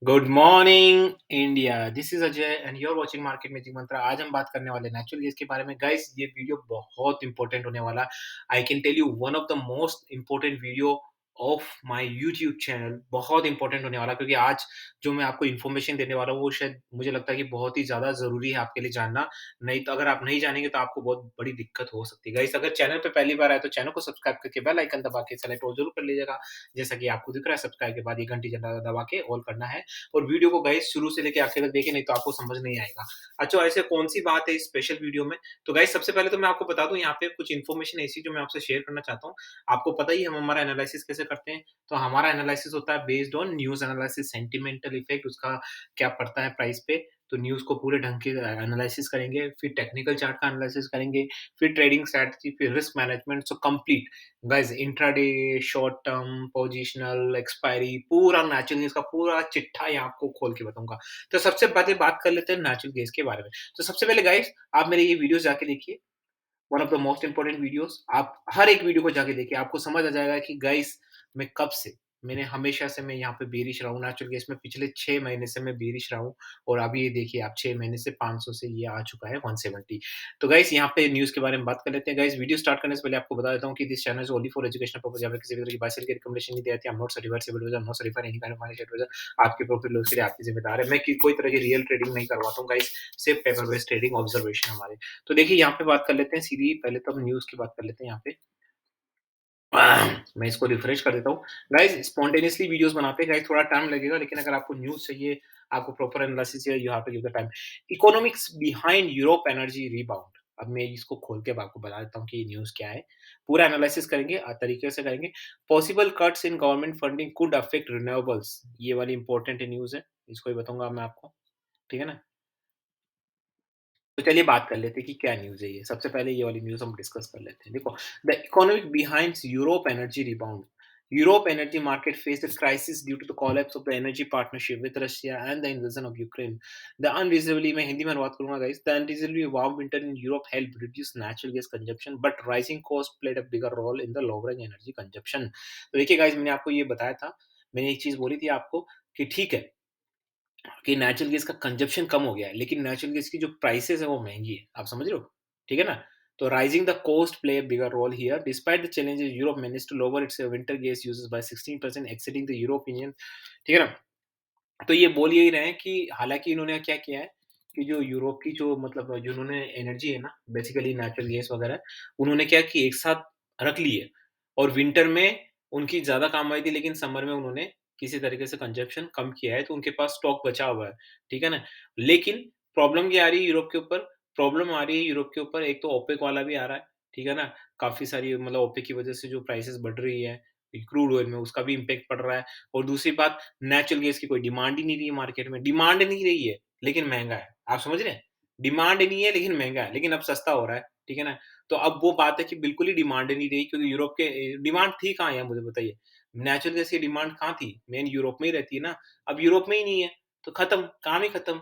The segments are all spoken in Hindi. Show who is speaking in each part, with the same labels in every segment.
Speaker 1: Good morning India. This is Ajay and you are watching market magic mantra. आज हम बात करने वाले नेचुरल गैस के बारे में। गाइस, ये वीडियो बहुत इंपॉर्टेंट होने वाला। I can tell you one of the most important video of my YouTube channel. बहुत इंपॉर्टेंट होने वाला, क्योंकि आज जो मैं आपको इन्फॉर्मेशन देने वाला हूँ वो शायद मुझे लगता है कि बहुत ही ज्यादा जरूरी है आपके लिए जानना। नहीं तो अगर आप नहीं जानेंगे तो आपको बहुत बड़ी दिक्कत हो सकती है। गाइस, अगर चैनल पे पहली बार आए तो चैनल को सब्सक्राइब करके बेल आइकन दबा के सेलेक्ट ऑल जरूर कर लीजिएगा। जैसा कि आपको दिख रहा है, सब्सक्राइब के बाद ये घंटी दबा के ऑल करना है। और वीडियो को गाइस शुरू से लेके आखिर तक देखें, नहीं तो आपको समझ नहीं आएगा। अच्छा, ऐसे कौन-सी बात है इस स्पेशल वीडियो में? तो गाइस, सबसे पहले तो मैं आपको बता दूँ, यहाँ पे कुछ इन्फॉर्मेशन ऐसी जो मैं आपसे शेयर करना चाहता हूँ। आपको पता ही है हम हमारा एनालिसिस कैसे करते हैं। तो हमारा एनालिसिस होता है based on news analysis, sentimental effect उसका क्या पड़ता है प्राइस पे। तो न्यूज़ को पूरे ढंग के एनालिसिस करेंगे, फिर टेक्निकल चार्ट का एनालिसिस करेंगे, फिर ट्रेडिंग स्ट्रैटेजी, फिर risk management. So complete guys, intraday, short term, positional, expiry, पूरा नेचुरल गैस का पूरा चिट्ठा यहाँ आपको खोल के बताऊँगा। तो सबसे पहले बात कर लेते हैं नेचुरल गैस के बारे में। तो सबसे पहले गाइस, आप मेरे ये वीडियोज़ जाके देखिए। One of the most important videos. आप हर एक वीडियो को जाके देखिए, आपको समझ आ जाएगा कि गाइस, मैं कब से मैंने हमेशा से मैं यहाँ पे बेरिश रहा हूँ नेचुरल गैस में। पिछले 6 महीने से मैं बेरिश रहा हूँ। और अभी ये देखिए आप, 6 महीने से 500 से ये आ चुका है 170। तो गाइस, यहाँ पे न्यूज़ के बारे में बात कर लेते हैं। गाइस, वीडियो स्टार्ट करने से पहले आपको बता देता हूँ कि this channel is only for educational purpose. यहाँ पे किसी भी तरह की बाय सेल की रिकमेंडेशन नहीं दी जाती। I am not certified civil adviser, I am not certified any kind of financial adviser. आपके प्रॉफिट लॉस के लिए आपकी जिम्मेदार है। मैं कोई तरह की रियल ट्रेडिंग नहीं करवाता हूँ गाइस, सिर्फ पेपर बेस्ड ट्रेडिंग ऑब्जर्वेशन हमारे। तो देखिए, यहाँ पे बात कर लेते हैं सीधी। पहले तो हम न्यूज़ की बात कर लेते हैं यहाँ पे। मैं इसको रिफ्रेश कर देता हूँ। गाइस, स्पॉन्टेनियसली वीडियोज़ बनाते हैं गाइस, थोड़ा टाइम लगेगा, लेकिन अगर आपको न्यूज़ चाहिए, आपको प्रॉपर एनालिसिस चाहिए, you have to give the time. Economics behind Europe energy rebound. अब मैं इसको खोल के अब आपको बता देता हूँ कि ये न्यूज़ क्या है। पूरा एनालिसिस करेंगे, तरीके से करेंगे। Possible cuts in government funding could affect renewables. ये वाली इंपॉर्टेंट न्यूज़ है, इसको ही बताऊँगा मैं आपको। ठीक है ना? तो चलिए बात कर लेते हैं कि क्या न्यूज़ है ये। सबसे पहले ये वाली न्यूज़ हम डिस्कस कर लेते हैं। देखो, the economic behinds Europe energy rebound. Europe energy market faced a crisis due to the collapse of the energy partnership with Russia and the invasion of Ukraine. The unreasonably, मैं हिंदी में अनुवाद करूंगा guys, the unreasonably warm winter in Europe helped reduce natural gas consumption, but rising cost played a bigger role in the lowering energy consumption. तो देखिए गाइस, मैंने आपको ये बताया था, मैंने एक चीज़ बोली थी आपको कि ठीक है कि नेचुरल गैस का कंजप्शन कम हो गया है, लेकिन नेचुरल गैस की जो प्राइसेज़ है वो महँगी है। आप समझ रहे हो? ठीक है ना? तो rising the cost play a bigger role here. Despite the challenges, Europe managed to lower its winter gas usages by 16% exceeding the European. ठीक है ना? तो ये बोल यही रहे हैं कि हालाँकि इन्होंने क्या किया है कि जो यूरोप की जो मतलब जो उन्होंने एनर्जी है ना, बेसिकली नेचुरल गैस वगैरह, उन्होंने क्या कि एक साथ रख ली है। और विंटर में उनकी ज़्यादा काम आई थी, लेकिन समर में उन्होंने किसी तरीके से कंज़म्पशन कम किया है, तो उनके पास स्टॉक बचा हुआ है। ठीक है ना? लेकिन प्रॉब्लम क्या आ रही है यूरोप के ऊपर? प्रॉब्लम आ रही है यूरोप के ऊपर, एक तो ओपेक वाला भी आ रहा है। ठीक है ना? काफ़ी सारी मतलब ओपेक की वज़ह से जो प्राइसेज़ बढ़ रही है, क्रूड ऑयल में उसका भी इम्पैक्ट पड़ रहा है। और दूसरी बात, नेचुरल गैस की कोई डिमांड ही नहीं रही है मार्केट में। डिमांड नहीं रही है, लेकिन महँगा है। आप समझ रहे हैं? डिमांड नहीं है लेकिन महँगा है, लेकिन अब सस्ता हो रहा है। ठीक है ना? तो अब वो बात है कि बिल्कुल ही डिमांड नहीं रही, क्योंकि यूरोप के डिमांड थी कहाँ है मुझे बताइए? नेचुरल गैस की डिमांड कहाँ थी? मेन यूरोप में ही रहती है ना। अब यूरोप में ही नहीं है, तो खत्म, काम ही खत्म।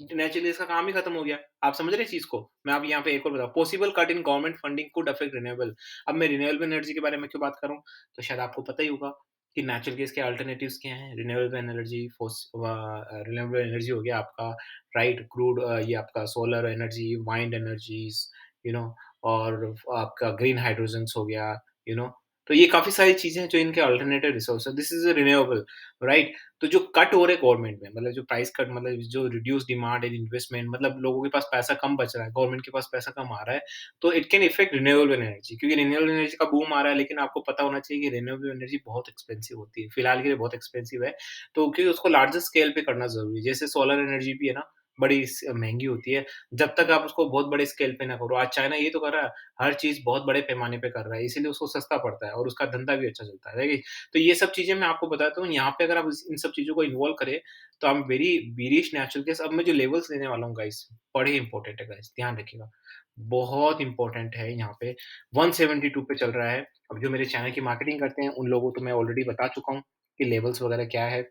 Speaker 1: नेचुरल गैस का काम ही खत्म हो गया। आप समझ रहे हैं इस चीज़ को? मैं अब यहाँ पे एक और बताऊँ, possible cut in government funding could affect renewable. अब मैं रिन्यूएबल एनर्जी के बारे में क्यों बात कर रहा हूँ? तो शायद आपको पता ही होगा कि नेचुरल गैस के अल्टरनेटिव्स क्या हैं? रिन्यूएबल एनर्जी, रिन्यूएबल एनर्जी हो गया आपका, राइट, क्रूड, ये आपका solar energy, wind energies, you know, और आपका ग्रीन हाइड्रोजन्स हो गया, यू नो। तो ये काफ़ी सारी चीज़ें हैं जो इनके अल्टरनेटिव रिसोर्स है। This is renewable, right? तो जो कट हो रहे हैं गवर्नमेंट में, मतलब जो प्राइस कट, मतलब जो रिड्यूस डिमांड एंड इन्वेस्टमेंट, मतलब लोगों के पास पैसा कम बच रहा है, गवर्नमेंट के पास पैसा कम आ रहा है, तो it can effect renewable energy, क्योंकि रिन्यूएबल एनर्जी का बूम आ रहा है, लेकिन आपको पता होना चाहिए कि रिन्यूएबल एनर्जी बहुत एक्सपेंसिव होती है, फिलहाल के लिए बहुत एक्सपेंसिव है। तो क्योंकि उसको लार्जर स्केल पे करना ज़रूरी है, जैसे सोलर एनर्जी भी है ना, बड़ी महंगी होती है, जब तक आप उसको बहुत बड़े स्केल पे ना करो। आज चाइना ये तो कर रहा है, हर चीज़ बहुत बड़े पैमाने पे कर रहा है, इसीलिए उसको सस्ता पड़ता है और उसका धंधा भी अच्छा चलता है, राइट? तो ये सब चीज़ें मैं आपको बताता हूँ, यहाँ पे अगर आप इन सब चीज़ों को इन्वॉल्व करें, तो I am very bearish natural gas. अब मैं जो लेवल्स देने वाला हूँ गाइस, बड़े इंपॉर्टेंट है गाइस, ध्यान रखिएगा। बहुत इंपॉर्टेंट है यहाँ पे, 172 पे चल रहा है। अब जो मेरे चैनल की मार्केटिंग करते हैं, उन लोगों को तो मैं ऑलरेडी बता चुका हूँ कि लेवल्स वगैरह क्या है,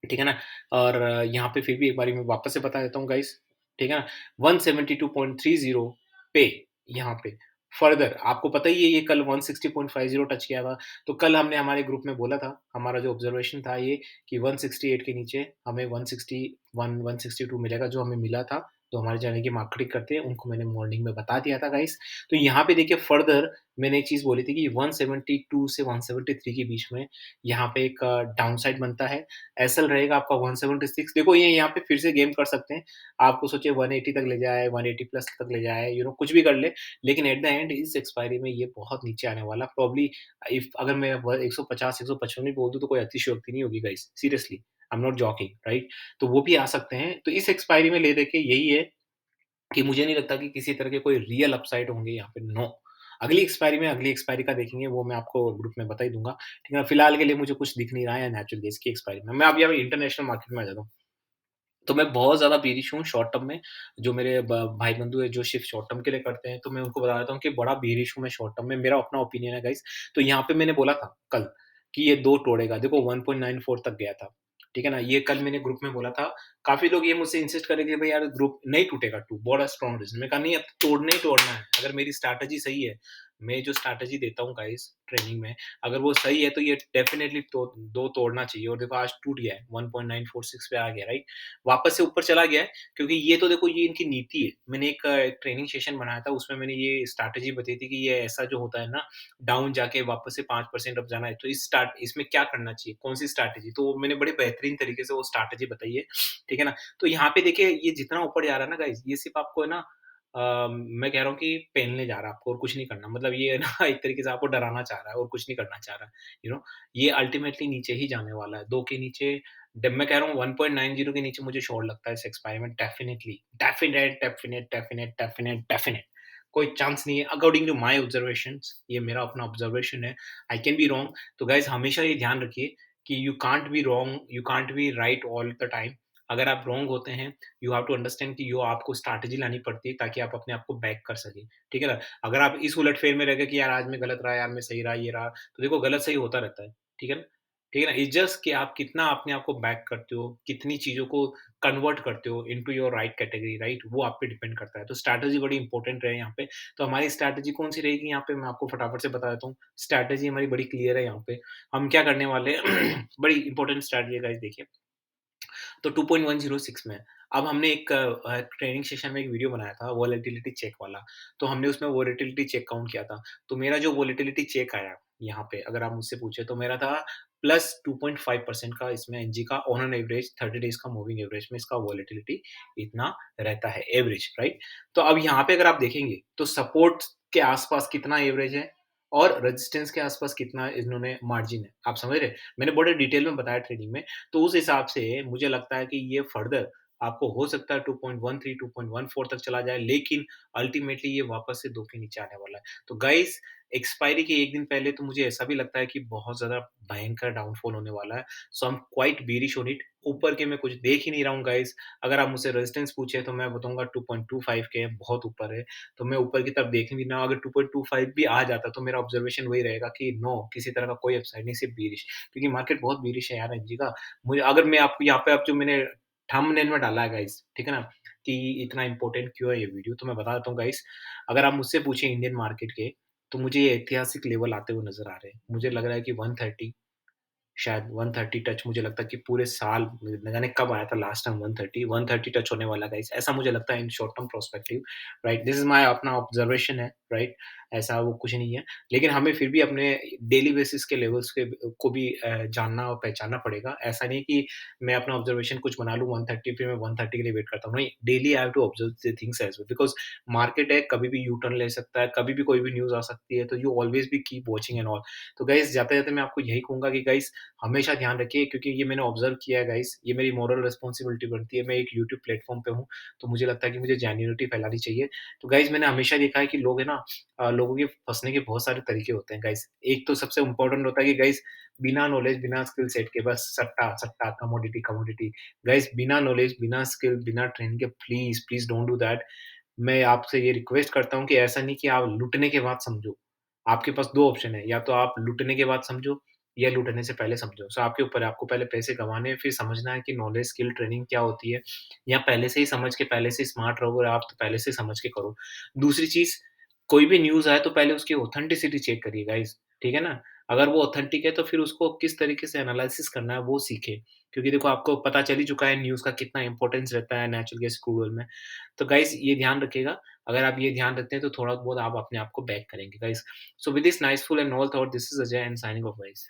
Speaker 1: ठीक है ना? और यहाँ पे फिर भी एक बारी मैं वापस से बता देता हूँ गाइस, ठीक है ना? 172.30 पे, यहाँ पे फर्दर आपको पता ही है ये कल 160.50 टच किया था, तो कल हमने हमारे ग्रुप में बोला था, हमारा जो ऑब्जर्वेशन था ये कि 168 के नीचे हमें 161, 162 मिलेगा जो हमें मिला था, तो हमारे चैनल की मार्केटिंग करते हैं, उनको मैंने मॉर्निंग में बता दिया था गाइस। तो यहाँ पे देखिए फर्दर मैंने एक चीज़ बोली थी कि 172 से 173 के बीच में यहाँ पे एक डाउनसाइड बनता है, एसएल रहेगा आपका 176 देखो ये यहाँ पे फिर से गेम कर सकते हैं, आपको सोचिए 180 तक ले जाए, 180 प्लस तक ले जाए, कुछ भी कर ले, लेकिन एट द एंड इस एक्सपायरी में ये बहुत नीचे आने वाला प्रोबब्ली इफ अगर मैं 150 155 भी बोल दूँ तो कोई अतिशयोक्ति नहीं होगी guys seriously I am not joking right. तो वो भी आ सकते हैं। तो इस एक्सपायरी में ले देके यही है कि मुझे नहीं लगता कि किसी तरह के कोई रियल अपसाइड होंगे यहाँ पे नो। अगली एक्सपायरी में अगली एक्सपायरी का देखेंगे वो मैं आपको ग्रुप में बता ही दूँगा। ठीक है? फिलहाल के लिए मुझे कुछ दिख नहीं रहा है नेचुरल गैस की एक्सपायरी में। मैं अभी अभी इंटरनेशनल मार्केट में आ जाता हूँ। तो मैं बहुत ज़्यादा बेरिश हूँ शॉर्ट टर्म में, जो मेरे ब भाई-बंधु हैं जो शिफ्ट शॉर्ट टर्म के लिए करते हैं, तो मैं उनको बता देता हूँ कि बड़ा बेरिश हूँ मैं शॉर्ट टर्म में, मेरा अपना ओपिनियन है गाइज़। तो यहाँ पे मैंने बोला था कल कि ये 2 तोड़ेगा, देखो 1.94 तक गया था, ठीक है ना? ये कल मैंने ग्रुप में बोला था, काफ़ी लोग ये मुझसे इंसिस्ट कर रहे थे भाई यार ग्रुप नहीं टूटेगा 2 बड़ा स्ट्रॉन्ग रीज़न। मैंने कहा नहीं अब तोड़ना ही तोड़ना है, अगर मेरी स्ट्रैटेजी सही है, मैं जो स्ट्रैटेजी देता हूँ गाइज़ ट्रेनिंग में, अगर वो सही है तो ये डेफिनिटली 2 तोड़ना चाहिए और देखो आज टूट गया है, 1.946 पे आ गया राइट? वापस से ऊपर चला गया है क्योंकि ये तो देखो ये इनकी नीति है। मैंने एक ट्रेनिंग सेशन बनाया था उसमें मैंने ये स्ट्रैटेजी बताई थी कि ये ऐसा जो होता है ना डाउन जाके वापस से 5% अप जाना है तो इसमें क्या करना चाहिए? कौन-सी स्ट्रैटेजी? तो मैंने बड़े बेहतरीन तरीके से वो स्ट्रैटेजी बताई है, ठीक है ना? तो यहाँ पे देखिए ये जितना ऊपर जा रहा है ना गाइज़ ये सिर्फ़ आपको है ना मैं कह रहा हूँ कि पेलने जा रहा है आपको और कुछ नहीं करना। मतलब ये है ना एक तरीके से आपको डराना चाह रहा है और कुछ नहीं करना चाह रहा है, यू नो? ये अल्टीमेटली नीचे ही जाने वाला है। 2 के नीचे जब मैं कह रहा हूँ 1.90 के नीचे मुझे श्योर लगता है इस एक्सपायरी में डेफिनिटली, डेफिनेट कोई चांस नहीं है अकॉर्डिंग टू माय ऑब्जर्वेशंस ये मेरा अपना ऑब्जर्वेशन है। आई कैन बी रॉन्ग तो गाइज़ हमेशा ये ध्यान रखिए कि you can't be wrong, you can't be right all the time. अगर आप रॉन्ग होते हैं, यू हैव टू अंडरस्टैंड कि यो आपको स्ट्रैटेजी लानी पड़ती है ताकि आप अपने आप को बैक कर सकें, ठीक है ना? अगर आप इस उलट-फेर में रह गए कि यार आज मैं गलत रहा, यार मैं सही रहा, ये रहा, तो देखो गलत सही होता रहता है, ठीक है ना? ठीक है ना? इट्स जस्ट कि आप कितना अपने आप को बैक करते हो, कितनी चीज़ों को कन्वर्ट करते हो into your right category, right? वो आप पे डिपेंड करता है। तो स्ट्रैटेजी बड़ी इंपॉर्टेंट है यहाँ पे। तो हमारी स्ट्रैटेजी कौन-सी रहेगी यहाँ पे मैं आपको फटाफट से बता देता हूँ। स्ट्रैटेजी हमारी बड़ी क्लियर है यहाँ पे। हम क्या करने वाले हैं बड़ी इंपॉर्टेंट स्ट्रैटेजी है गाइस देखिए। तो 2.106 में अब हमने एक ट्रेनिंग सेशन में एक वीडियो बनाया था वोलेटिलिटी चेक वाला। तो हमने उसमें वोलेटिलिटी चेक काउंट किया था। तो मेरा जो वोलेटिलिटी चेक आया यहाँ पे अगर आप मुझसे पूछे तो मेरा था प्लस 2.5% का इसमें एनजी का ऑन एन एवरेज 30 डेज़ का मूविंग एवरेज में इसका वोलेटिलिटी इतना रहता है एवरेज राइट? तो अब यहाँ पे अगर आप देखेंगे तो सपोर्ट के आस-पास कितना एवरेज है और रेजिस्टेंस के आस-पास कितना इन्होंने मार्जिन है। आप समझ रहे हैं? मैंने बड़े डिटेल में बताया ट्रेडिंग में। तो उस हिसाब से मुझे लगता है कि ये फर्दर आपको हो सकता है 2.13, 2.14 तक चला जाए, लेकिन अल्टीमेटली ये वापस से 2 के नीचे आने वाला है। तो गाइज़ एक्सपायरी के 1 दिन पहले तो मुझे ऐसा भी लगता है कि बहुत ज़्यादा भयंकर डाउनफॉल होने वाला है। So I am quite bearish on it. ऊपर के मैं कुछ देख ही नहीं रहा हूँ गाइज़। अगर आप मुझसे रेजिस्टेंस पूछे तो मैं बताऊँगा 2.25 के बहुत ऊपर है। तो मैं ऊपर की तरफ देख ही नहीं रहा हूँ। अगर 2.25 भी आ जाता तो मेरा ऑब्जर्वेशन वही रहेगा कि नो किसी तरह का कोई अपसाइड नहीं, सिर्फ बेयरिश। क्योंकि मार्केट बहुत बेयरिश है यार एनजी का। मुझे अगर मैं आपको यहाँ पे अब जो मैंने थंबनेल में डाला है गाइस, ठीक है ना? कि इतना इम्पोर्टेंट क्यों है ये वीडियो, तो मैं बता देता हूँ गाइस, अगर आप मुझसे पूछें इंडियन मार्केट के, तो मुझे ये ऐतिहासिक लेवल आते हुए नज़र आ रहे हैं। मुझे लग रहा है कि 130 शायद 130 टच मुझे लगता है कि पूरे साल न जाने कब आया था लास्ट टाइम 130 टच होने वाला गाइस ऐसा मुझे लगता है in short term perspective right this is my अपना ऑब्जर्वेशन है राइट ऐसा वो कुछ नहीं है लेकिन हमें फिर भी अपने डेली बेसिस के लेवल्स के को भी जानना और पहचानना पड़ेगा ऐसा नहीं कि मैं अपना ऑब्जर्वेशन कुछ बना लूँ 130 पे मैं 130 के लिए वेट करता हूँ नहीं daily I have to observe the things as well because market है कभी भी यू टर्न ले सकता है कभी भी कोई भी न्यूज आ सकती है तो you always be keep watching and all तो गाइस जाते जाते मैं आपको यही कहूंगा कि गाइस हमेशा ध्यान रखिए क्योंकि ये मैंने ऑब्जर्व किया है गाइस, ये मेरी मॉरल रिस्पॉन्सिबिलिटी बनती है, मैं एक यूट्यूब प्लेटफ़ॉर्म पे हूँ, तो मुझे लगता है कि मुझे जेन्युइनिटी फैलानी चाहिए। तो गाइस मैंने हमेशा देखा है कि लोग है ना लोगों के फँसने के बहुत सारे तरीके होते हैं गाइस। एक तो सबसे इम्पोर्टेंट होता है कि गाइस बिना नॉलेज, बिना स्किल सेट के बस सट्टा, सट्टा, कमोडिटी, कमोडिटी। गाइस बिना नॉलेज, बिना स्किल, बिना ट्रेनिंग के please, please don't do that. मैं आपसे ये रिक्वेस्ट करता हूँ कि ऐसा नहीं कि आप लूटने के बाद समझो। आपके पास 2 ऑप्शन है, या तो आप लूटने के बाद समझो या लूटने से पहले समझो। सो आपके ऊपर है, आपको पहले पैसे कमाने हैं, फिर समझना है कि नॉलेज, स्किल, ट्रेनिंग क्या होती है, या पहले से ही समझ के पहले से स्मार्ट रहो और आप तो पहले से समझ के करो। दूसरी चीज़ कोई भी न्यूज़ आए तो पहले उसकी ऑथेंटिसिटी चेक करिए गाइज़, ठीक है ना? अगर वो ऑथेंटिक है तो फिर उसको किस तरीके से एनालिसिस करना है वो सीखें। क्योंकि देखो आपको पता चल ही चुका है न्यूज़ का कितना इम्पोर्टेंस रहता है नेचुरल गैस, क्रूड ऑयल में। तो गाइज़ ये ध्यान रखिएगा, अगर आप ये ध्यान रखते हैं तो थोड़ा बहुत आप अपने आप को बैक करेंगे guys. So with this niceful and all thought, this is Ajay and signing off guys.